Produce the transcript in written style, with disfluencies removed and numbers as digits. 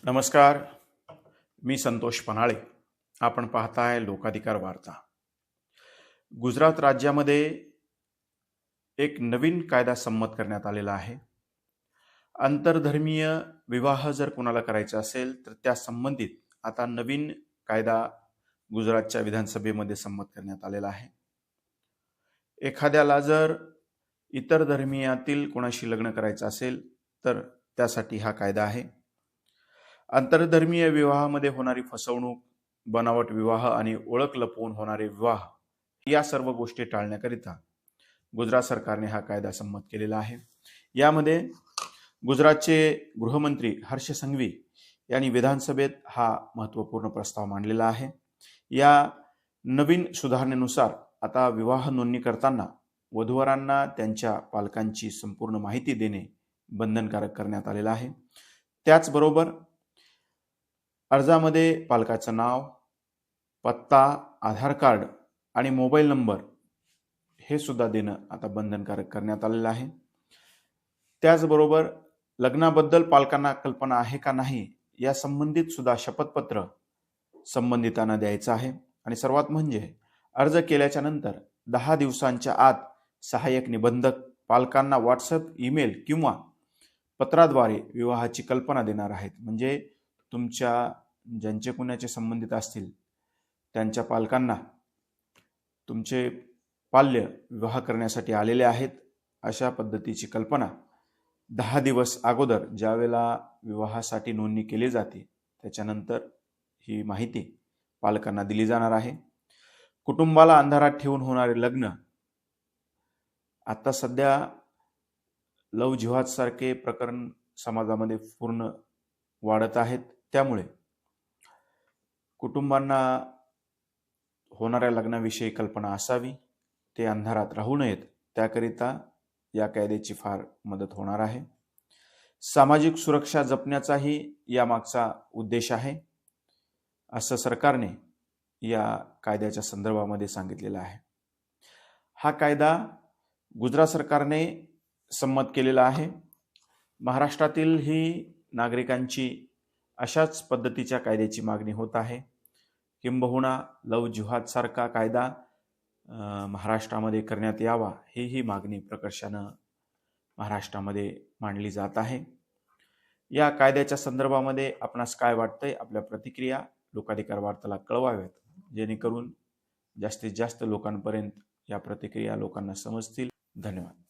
नमस्कार, मी संतोष पन्हाळे. आपण पाहताय लोकाधिकार वार्ता. गुजरात राज्यामध्ये एक नवीन कायदा संमत करण्यात आलेला आहे. आंतरधर्मीय विवाह जर कोणाला करायचा असेल तर त्या संबंधित आता नवीन कायदा गुजरातच्या विधानसभेमध्ये संमत करण्यात आलेला आहे. एखाद्याला जर इतर धर्मीयातील कोणाशी लग्न करायचं असेल तर त्यासाठी हा कायदा आहे. आंतरधर्मीय विवाहामध्ये होणारी फसवणूक, बनावट विवाह आणि ओळख लपवून होणारे विवाह या सर्व गोष्टी टाळण्याकरिता गुजरात सरकारने हा कायदा संमत केलेला आहे. यामध्ये गुजरातचे गृहमंत्री हर्ष संघवी यांनी विधानसभेत हा महत्त्वपूर्ण प्रस्ताव मांडलेला आहे. या नवीन सुधारणेनुसार आता विवाह नोंदणी करताना वधूवरांना त्यांच्या पालकांची संपूर्ण माहिती देणे बंधनकारक करण्यात आलेलं आहे. त्याचबरोबर अर्जामध्ये पालकाचं नाव, पत्ता, आधार कार्ड आणि मोबाईल नंबर हे सुद्धा देणं आता बंधनकारक करण्यात आलेलं आहे. त्याचबरोबर लग्नाबद्दल पालकांना कल्पना आहे का नाही या संबंधित सुद्धा शपथपत्र संबंधितांना द्यायचं आहे. आणि सर्वात म्हणजे अर्ज केल्याच्या नंतर 10 दिवसांच्या आत सहाय्यक निबंधक पालकांना व्हॉट्सअप, ईमेल किंवा पत्राद्वारे विवाहाची कल्पना देणार आहेत. म्हणजे तुमच्या ज्यांचे कुणाचे संबंधित असतील त्यांच्या पालकांना तुमचे पाल्य विवाह करण्यासाठी आलेले आहेत अशा पद्धतीची कल्पना 10 दिवस अगोदर ज्यावेळेला विवाहासाठी नोंदणी केली जाते त्याच्यानंतर ही माहिती पालकांना दिली जाणार आहे. कुटुंबाला अंधारात ठेवून होणारे लग्न, आता सध्या लव जिहाद सारखे प्रकरण समाजामध्ये पूर्ण वाढत आहेत. त्यामुळे कुटुंबांना होणाऱ्या लग्नाविषयी कल्पना असावी, ते अंधारात राहू नयेत, त्याकरिता या कायद्याची फार मदत होणार आहे. सामाजिक सुरक्षा जपण्याचाही यामागचा उद्देश आहे असं सरकारने या कायद्याच्या संदर्भामध्ये सांगितलेलं आहे. हा कायदा गुजरात सरकारने संमत केलेला आहे. महाराष्ट्रातील ही नागरिकांची अशाच पद्धतीच्या कायद्याची मागणी होत आहे. किंबहुना लव जिहाद सारखा कायदा महाराष्ट्रामध्ये करण्यात यावा ही मागणी प्रकर्षानं महाराष्ट्रामध्ये मांडली जात आहे. या कायद्याच्या संदर्भामध्ये आपणास काय वाटतंय, आपल्या प्रतिक्रिया लोकाधिकार वार्ताला कळवाव्यात, जेणेकरून जास्तीत जास्त लोकांपर्यंत या प्रतिक्रिया लोकांना समजतील. धन्यवाद.